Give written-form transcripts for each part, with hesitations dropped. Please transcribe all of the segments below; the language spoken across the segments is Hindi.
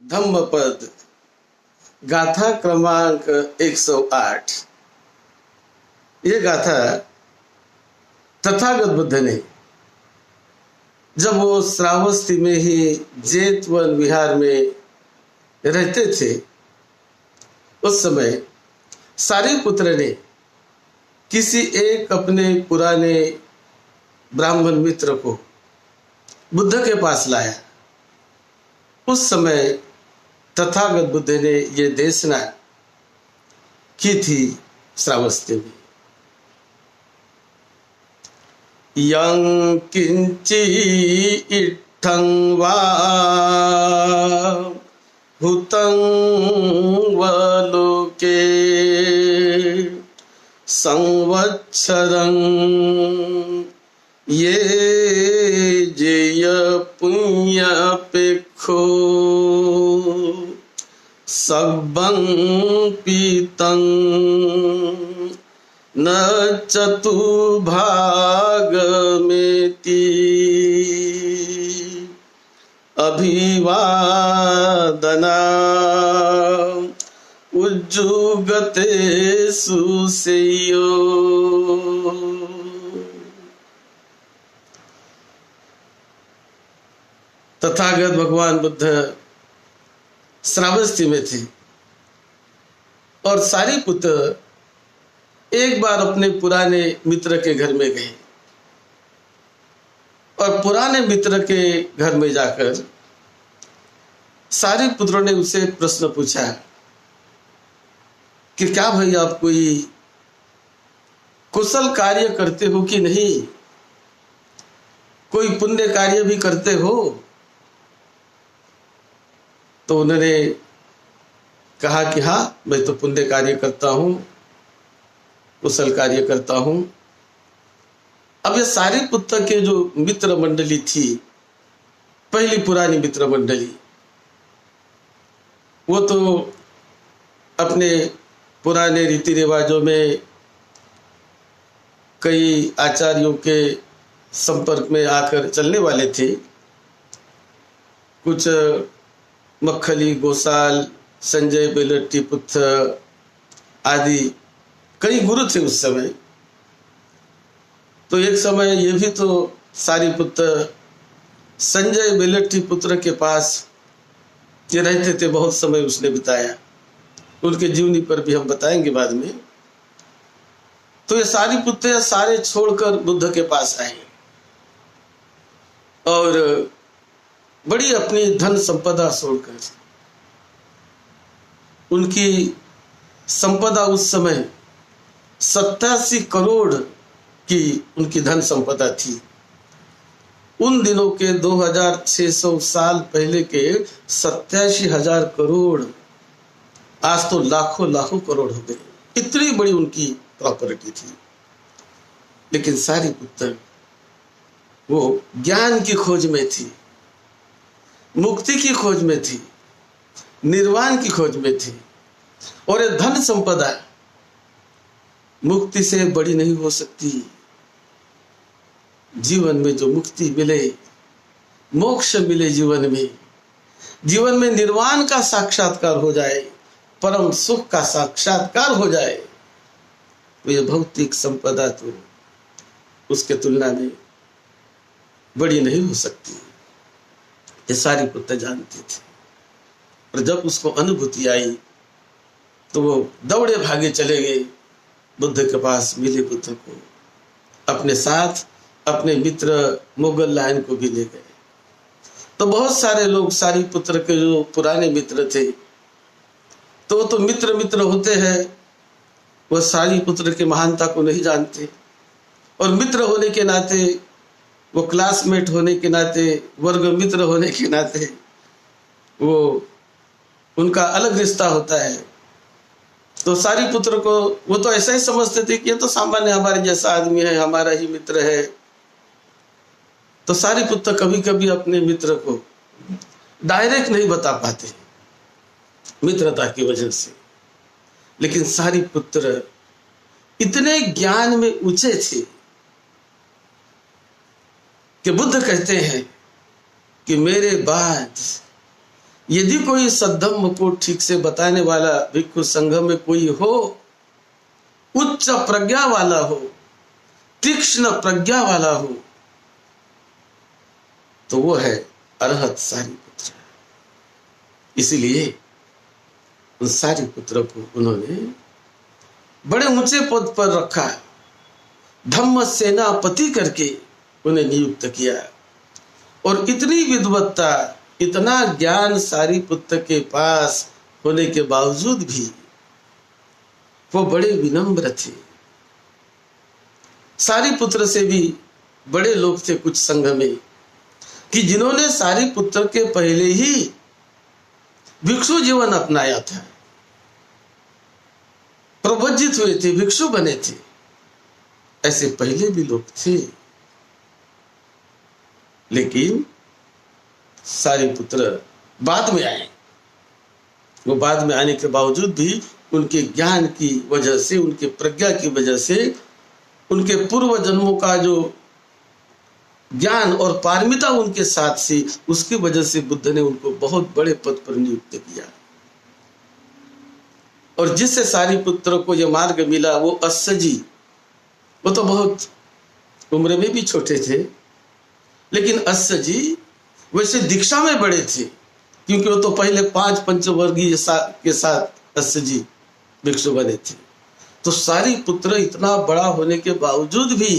धम्मपद गाथा क्रमांक 108। ये गाथा तथागत बुद्ध ने जब वो श्रावस्ती में ही जेतवन विहार में रहते थे, उस समय सारिपुत्र ने किसी एक अपने पुराने ब्राह्मण मित्र को बुद्ध के पास लाया। उस समय तथागत बुद्ध ने ये देशना की थी श्रावस्ती में। यं किंची इत्थं वा भूतं वलोके संवत्सरं ये जेय पुण्यपेक्षो सब्बं पीतं न चतुर्भागमेति अभिवादना उज्जुगते सुसेयो। तथागत भगवान बुद्ध श्रावस्ती में थे और सारिपुत्र एक बार अपने पुराने मित्र के घर में गए और पुराने मित्र के घर में जाकर सारिपुत्र ने उसे प्रश्न पूछा कि क्या भाई आप कोई कुशल कार्य करते हो कि नहीं, कोई पुण्य कार्य भी करते हो? तो उन्होंने कहा कि हाँ, मैं तो पुण्य कार्य करता हूं, कुशल कार्य करता हूं। अब ये सारिपुत्र के जो मित्र मंडली थी, पहली पुरानी मित्र मंडली, वो तो अपने पुराने रीति रिवाजों में कई आचार्यों के संपर्क में आकर चलने वाले थे। कुछ मक्खली गोसाल, संजय बेलट्टी पुत्र आदि कई गुरु थे उस समय। तो एक समय ये भी तो सारिपुत्र संजय बेलट्टी पुत्र के पास ये रहते थे, बहुत समय उसने बिताया। उनके जीवनी पर भी हम बताएंगे बाद में। तो ये सारिपुत्र सारे छोड़कर बुद्ध के पास आए और बड़ी अपनी धन संपदा छोड़कर, उनकी संपदा उस समय 87 करोड़ की उनकी धन संपदा थी। उन दिनों के 2600 साल पहले के 87,000 करोड़ आज तो लाखों लाखों करोड़ हो गए। इतनी बड़ी उनकी प्रॉपर्टी थी। लेकिन सारिपुत्र वो ज्ञान की खोज में थी, मुक्ति की खोज में थी, निर्वाण की खोज में थी। और ये धन संपदा मुक्ति से बड़ी नहीं हो सकती। जीवन में जो मुक्ति मिले, मोक्ष मिले, जीवन में निर्वाण का साक्षात्कार हो जाए, परम सुख का साक्षात्कार हो जाए, तो ये भौतिक संपदा तो उसके तुलना में बड़ी नहीं हो सकती। ये सारिपुत्र जानते थे। और जब उसको अनुभूति आई तो वो दौड़े भागे चले गए बुद्ध के पास, मिले बुद्ध को, अपने साथ अपने मित्र मुगल लायन को भी ले गए। तो बहुत सारे लोग सारिपुत्र के जो पुराने मित्र थे, तो वो तो मित्र होते हैं, वह सारिपुत्र के महानता को नहीं जानते। और मित्र होने के नाते, वो क्लासमेट होने के नाते, वर्ग मित्र होने के नाते, वो उनका अलग रिश्ता होता है। तो सारिपुत्र को वो तो ऐसा ही समझते थे कि ये तो सामान्य हमारे जैसा आदमी है, हमारा ही मित्र है। तो सारिपुत्र कभी कभी अपने मित्र को डायरेक्ट नहीं बता पाते मित्रता की वजह से। लेकिन सारिपुत्र इतने ज्ञान में ऊंचे थे कि बुद्ध कहते हैं कि मेरे बाद यदि कोई सद्धम्म को ठीक से बताने वाला भिक्षु संघ में कोई हो, उच्च प्रज्ञा वाला हो, तीक्ष्ण प्रज्ञा वाला हो, तो वो है अरहत सारिपुत्र। इसलिए उन सारिपुत्र को उन्होंने बड़े ऊंचे पद पर रखा, धम्म सेनापति करके उन्हें नियुक्त किया। और इतनी विद्वत्ता, इतना ज्ञान सारिपुत्र के पास होने के बावजूद भी वो बड़े विनम्र थे। सारिपुत्र से भी बड़े लोग थे कुछ संघ में, कि जिन्होंने सारिपुत्र के पहले ही भिक्षु जीवन अपनाया था, प्रवज्जित हुए थे, भिक्षु बने थे। ऐसे पहले भी लोग थे, लेकिन सारिपुत्र बाद में आए। वो बाद में आने के बावजूद भी उनके ज्ञान की वजह से, उनके प्रज्ञा की वजह से, उनके पूर्व जन्मों का जो ज्ञान और पारमिता उनके साथ से, उसकी वजह से बुद्ध ने उनको बहुत बड़े पद पर नियुक्त किया। और जिससे सारिपुत्र को यह मार्ग मिला वो अस्सजी, वो तो बहुत उम्र में भी छोटे थे, लेकिन अस्सजी वैसे दीक्षा में बड़े थे, क्योंकि वो तो पहले 5 पंचवर्गीय के साथ अस्सजी भिक्षु बने थे। तो सारिपुत्र इतना बड़ा होने के बावजूद भी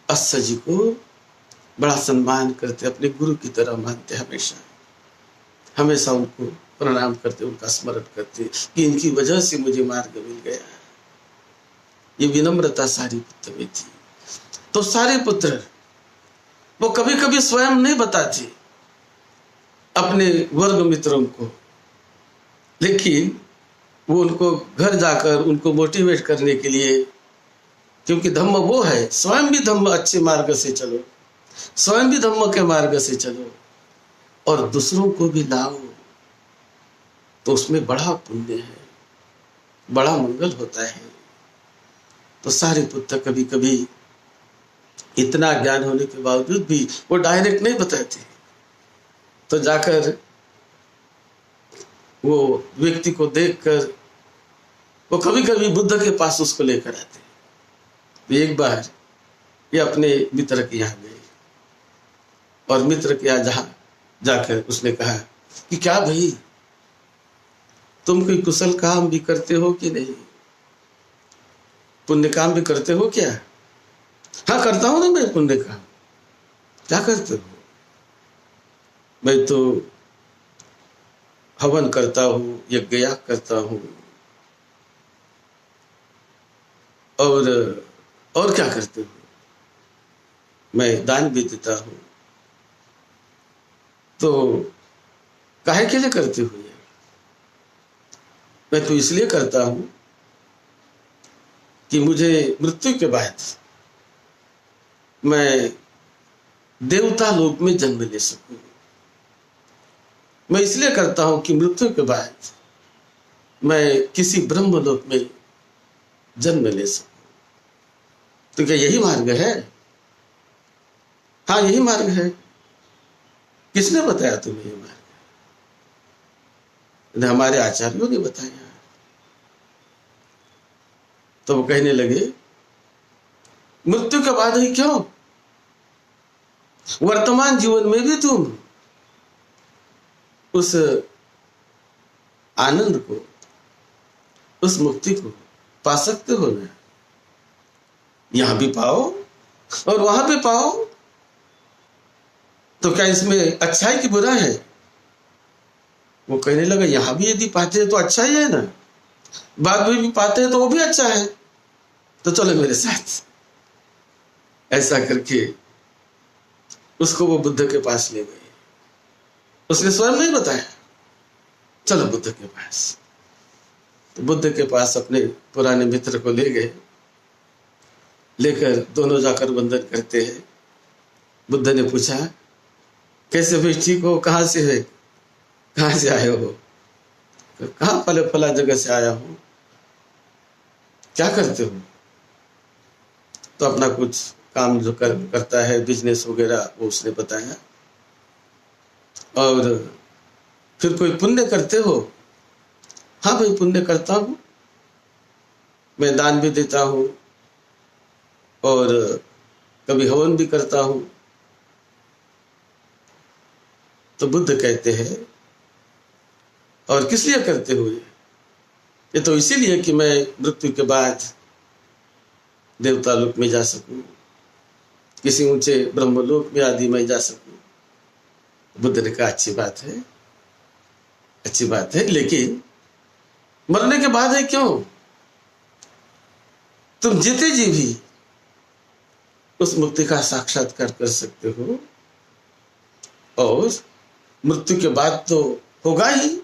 अस्सजी को बड़ा सम्मान करते, अपने गुरु की तरह मानते, हमेशा उनको प्रणाम करते, उनका स्मरण करते कि इनकी वजह से मुझे मार्ग मिल गया। ये विनम्रता सारिपुत्र में थी। तो सारिपुत्र वो कभी कभी स्वयं नहीं बताते अपने वर्ग मित्रों को, लेकिन वो उनको घर जाकर उनको मोटिवेट करने के लिए, क्योंकि धम्म वो है, स्वयं भी धम्म अच्छे मार्ग से चलो, स्वयं भी धम्म के मार्ग से चलो और दूसरों को भी लाओ, तो उसमें बड़ा पुण्य है, बड़ा मंगल होता है। तो सारिपुत्र कभी कभी इतना ज्ञान होने के बावजूद भी वो डायरेक्ट नहीं बताते, तो जाकर वो व्यक्ति को देखकर वो कभी कभी बुद्ध के पास उसको लेकर आते। तो एक बार ये अपने मित्र के यहाँ गए और मित्र के यहाँ जहाँ जाकर उसने कहा कि क्या भाई, तुम कोई कुशल काम भी करते हो कि नहीं, पुण्य काम भी करते हो क्या? हाँ करता हूं ना मैं पुण्य काम। क्या करते हो? मैं तो हवन करता हूं, यज्ञ करता हूं, और क्या करते हो? मैं दान भी देता हूं। तो काहे के लिए करते हो? मैं तो इसलिए करता हूं कि मुझे मृत्यु के बाद मैं देवता लोक में जन्म ले सकूं। मैं इसलिए करता हूं कि मृत्यु के बाद मैं किसी ब्रह्म लोक में जन्म ले सकूं। तो क्या यही मार्ग है? हाँ यही मार्ग है। किसने बताया तुम्हें ये मार्ग? हमारे आचार्यों ने बताया। तो वो कहने लगे मृत्यु के बाद ही क्यों, वर्तमान जीवन में भी तुम उस आनंद को, उस मुक्ति को पा सकते हो ना। यहां भी पाओ और वहां भी पाओ। तो क्या इसमें अच्छाई की बुरा है? वो कहने लगा यहां भी यदि पाते हैं तो अच्छा ही है ना, बाद में भी पाते हैं तो वो भी अच्छा है, तो चलो मेरे साथ। ऐसा करके उसको वो बुद्ध के पास ले गए। उसने स्वयं नहीं बताया, चलो बुद्ध के पास। तो बुद्ध के पास अपने पुराने मित्र को ले गए, लेकर दोनों जाकर वंदन करते हैं। बुद्ध ने पूछा कैसे भाई, ठीक हो? कहाँ से है, कहाँ से आए हो? कहाँ फले फला जगह से आया हूं। क्या करते हो? तो अपना कुछ काम जो करता है, बिजनेस वगैरह, वो उसने बताया। और फिर कोई पुण्य करते हो? हाँ भाई, पुण्य करता हूं, मैं दान भी देता हूं और कभी हवन भी करता हूं। तो बुद्ध कहते हैं, और किस लिए करते हो ये तो इसीलिए कि मैं मृत्यु के बाद देवता लोक में जा सकूं, किसी ऊंचे ब्रह्मलोक में आदि में जा सकूं। बुद्ध ने कहा अच्छी बात है, अच्छी बात है, लेकिन मरने के बाद है क्यों? तुम जीते जी भी उस मुक्ति का साक्षात्कार कर सकते हो, और मृत्यु के बाद तो होगा ही,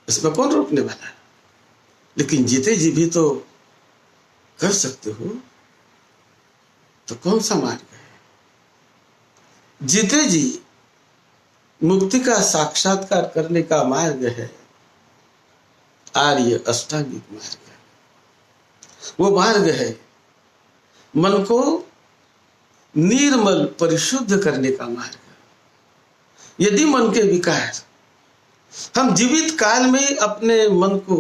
इसमें कौन रोकने वाला है। लेकिन जीते जी भी तो कर सकते हो, तो कौन सा मार्ग है? जीते जी मुक्ति का साक्षात्कार करने का मार्ग है आर्य अष्टांगिक मार्ग। वो मार्ग है मन को निर्मल परिशुद्ध करने का मार्ग। यदि मन के विकार, हम जीवित काल में अपने मन को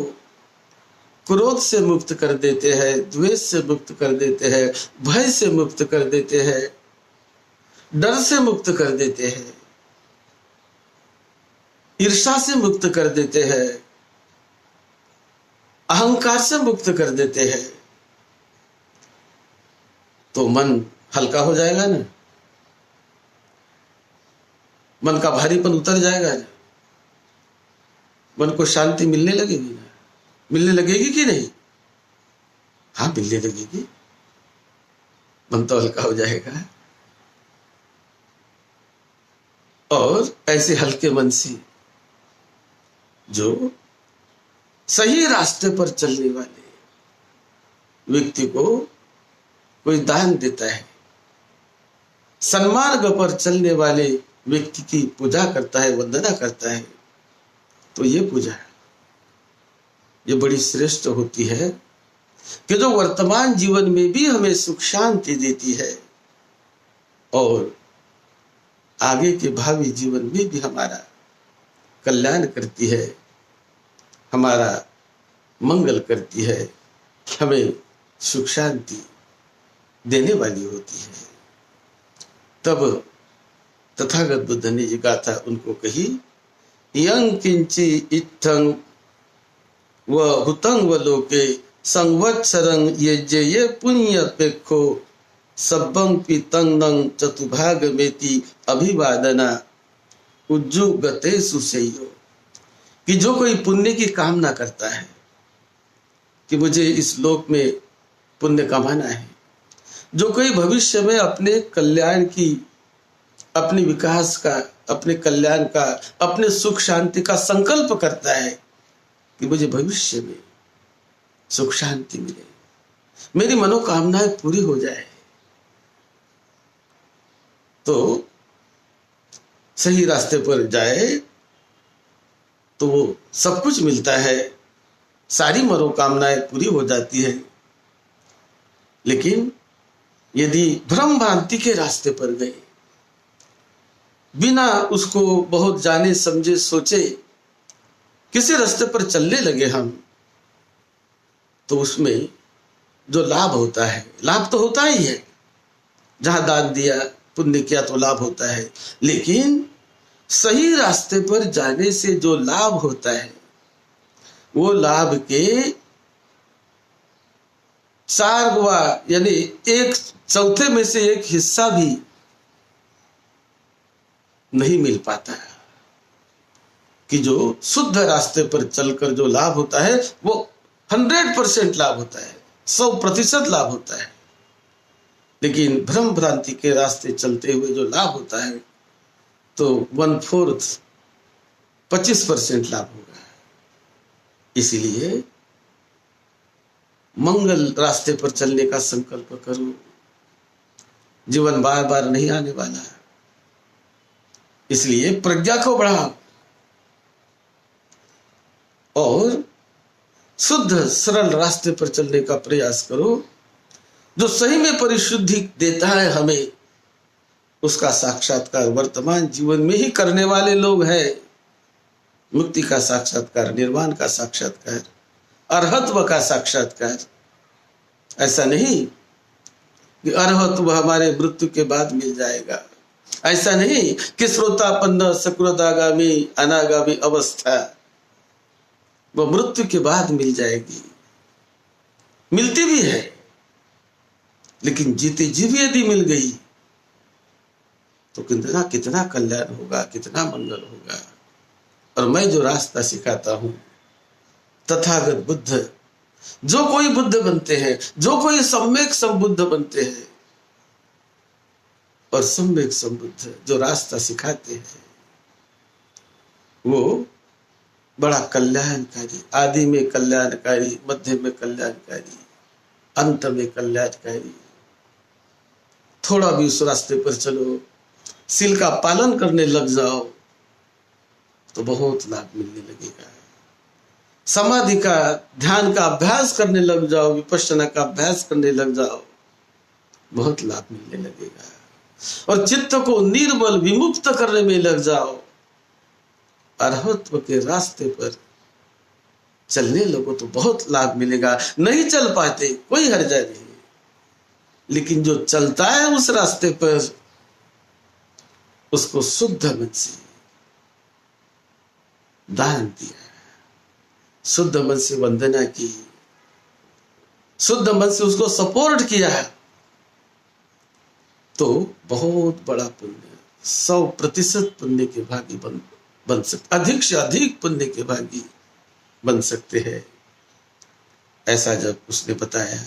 क्रोध से मुक्त कर देते हैं, द्वेष से मुक्त कर देते हैं, भय से मुक्त कर देते हैं, डर से मुक्त कर देते हैं, ईर्ष्या से मुक्त कर देते हैं, अहंकार से मुक्त कर देते हैं, तो मन हल्का हो जाएगा ना, मन का भारीपन उतर जाएगा ना, मन को शांति मिलने लगेगी ना, मिलने लगेगी कि नहीं? हाँ, मिलने लगेगी, मन तो हल्का हो जाएगा। और ऐसे हल्के मन से जो सही रास्ते पर चलने वाले व्यक्ति को कोई दान देता है, सन्मार्ग पर चलने वाले व्यक्ति की पूजा करता है, वंदना करता है, तो ये पूजा ये बड़ी श्रेष्ठ होती है कि जो वर्तमान जीवन में भी हमें सुख शांति देती है और आगे के भावी जीवन में भी हमारा कल्याण करती है, हमारा मंगल करती है, हमें सुख शांति देने वाली होती है। तब तथागत बुद्ध ने ये गाथा उनको कही, यं किंचि इत्थं व हुतं व लोके संवत्सरं यज्ञये पुण्यपेक्षो सब्बं पीतंगं चतुर्भागमेति अभिवादना उज्जुगते सुसेयो। कि जो कोई पुण्य की कामना करता है कि मुझे इस लोक में पुण्य कमाना है, जो कोई भविष्य में अपने कल्याण की, अपने विकास का, अपने कल्याण का, अपने सुख शांति का संकल्प करता है कि मुझे भविष्य में सुख शांति मिले, मेरी मनोकामनाएं पूरी हो जाए, तो सही रास्ते पर जाए तो वो सब कुछ मिलता है, सारी मनोकामनाएं पूरी हो जाती है। लेकिन यदि भ्रम भ्रांति के रास्ते पर गए, बिना उसको बहुत जाने समझे सोचे किसी रास्ते पर चलने लगे हम, तो उसमें जो लाभ होता है, लाभ तो होता ही है, जहां दान दिया, पुण्य किया तो लाभ होता है, लेकिन सही रास्ते पर जाने से जो लाभ होता है, वो लाभ के 4वां यानी 1/4 में से 1 हिस्सा भी नहीं मिल पाता है। कि जो शुद्ध रास्ते पर चलकर जो लाभ होता है वो 100% लाभ होता है, 100% लाभ होता है। लेकिन भ्रम भ्रांति के रास्ते चलते हुए जो लाभ होता है तो 1/4 25% लाभ होगा। इसलिए मंगल रास्ते पर चलने का संकल्प करो। जीवन बार बार नहीं आने वाला है, इसलिए प्रज्ञा को बढ़ाओ और शुद्ध सरल रास्ते पर चलने का प्रयास करो। जो सही में परिशुद्धि देता है हमें, उसका साक्षात्कार वर्तमान जीवन में ही करने वाले लोग हैं। मुक्ति का साक्षात्कार, निर्वाण का साक्षात्कार, अरहत्व का साक्षात्कार। ऐसा नहीं कि अरहत्व हमारे मृत्यु के बाद मिल जाएगा। ऐसा नहीं कि श्रोतापन्न सकृदागामी अनागामी अवस्था वो मृत्यु के बाद मिल जाएगी। मिलती भी है, लेकिन जीते जी भी यदि मिल गई तो कितना कितना कल्याण होगा, कितना मंगल होगा। और मैं जो रास्ता सिखाता हूं, तथागत बुद्ध, जो कोई बुद्ध बनते हैं, जो कोई सम्यक संबुद्ध बनते हैं और सम्यक संबुद्ध जो रास्ता सिखाते हैं, वो बड़ा कल्याणकारी, आदि में कल्याणकारी, मध्य में कल्याणकारी, अंत में कल्याणकारी। थोड़ा भी उस रास्ते पर चलो, सील का पालन करने लग जाओ तो बहुत लाभ मिलने लगेगा। समाधि का, ध्यान का अभ्यास करने लग जाओ, विपश्यना का अभ्यास करने लग जाओ, बहुत लाभ मिलने लगेगा। और चित्त को निर्बल विमुक्त करने में लग जाओ, अरहत्व के रास्ते पर चलने लगो तो बहुत लाभ मिलेगा। नहीं चल पाते कोई हर्जा नहीं, लेकिन जो चलता है उस रास्ते पर, उसको शुद्ध मन से दान दिया, शुद्ध मन से वंदना की, शुद्ध मन से उसको सपोर्ट किया, तो बहुत बड़ा पुण्य, 100% पुण्य के भागी बन सकते, अधिक से अधिक पुण्य के भागी बन सकते हैं। ऐसा जब उसने बताया,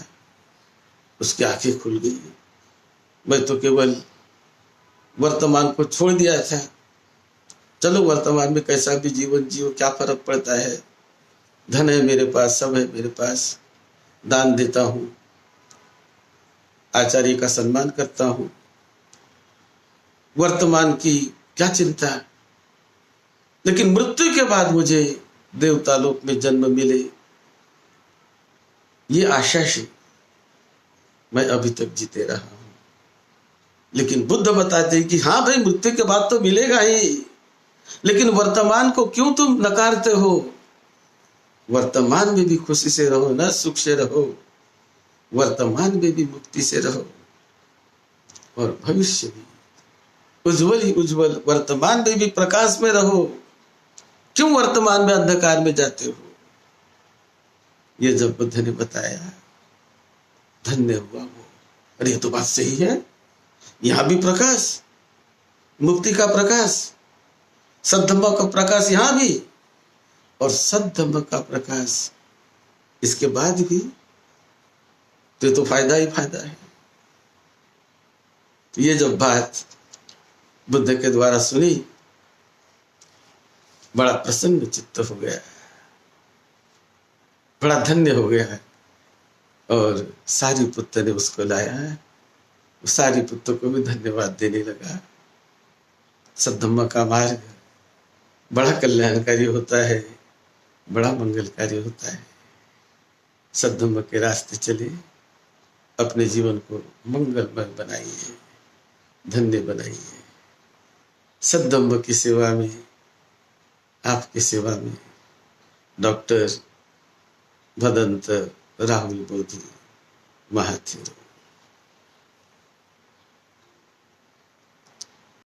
उसकी आंखें खुल गई। मैं तो केवल वर्तमान को छोड़ दिया था, चलो वर्तमान में कैसा भी जीवन जियो, क्या फर्क पड़ता है, धन है मेरे पास, सब है मेरे पास, दान देता हूं, आचार्य का सम्मान करता हूं, वर्तमान की क्या चिंता। लेकिन मृत्यु के बाद मुझे देवता लोक में जन्म मिले, ये आशा से मैं अभी तक जीते रहा हूं। लेकिन बुद्ध बताते हैं कि हाँ भाई, मृत्यु के बाद तो मिलेगा ही, लेकिन वर्तमान को क्यों तुम नकारते हो? वर्तमान में भी खुशी से रहो ना, सुख से रहो, वर्तमान में भी मुक्ति से रहो, और भविष्य भी उज्जवल ही उज्जवल, वर्तमान में भी प्रकाश में रहो। क्यों वर्तमान में अंधकार में जाते हो? ये जब बुद्ध ने बताया, धन्य हुआ वो। अरे ये तो बात सही है, यहां भी प्रकाश, मुक्ति का प्रकाश, सद्धम्म का प्रकाश यहां भी, और सद्धम्म का प्रकाश इसके बाद भी, तो फायदा ही फायदा है। तो ये जब बात बुद्ध के द्वारा सुनी, बड़ा प्रसन्न चित्त हो गया, बड़ा धन्य हो गया। और सारिपुत्र ने उसको लाया, सारिपुत्र को भी धन्यवाद देने लगा। सद्धम्म का मार्ग बड़ा कल्याणकारी होता है, बड़ा मंगलकारी होता है। सद्धम्म के रास्ते चले, अपने जीवन को मंगलमय बनाइए, धन्य बनाइए। सद्धम्म की सेवा में, आपकी सेवा में डॉक्टर भदंत राहुल बोधी महाथिर।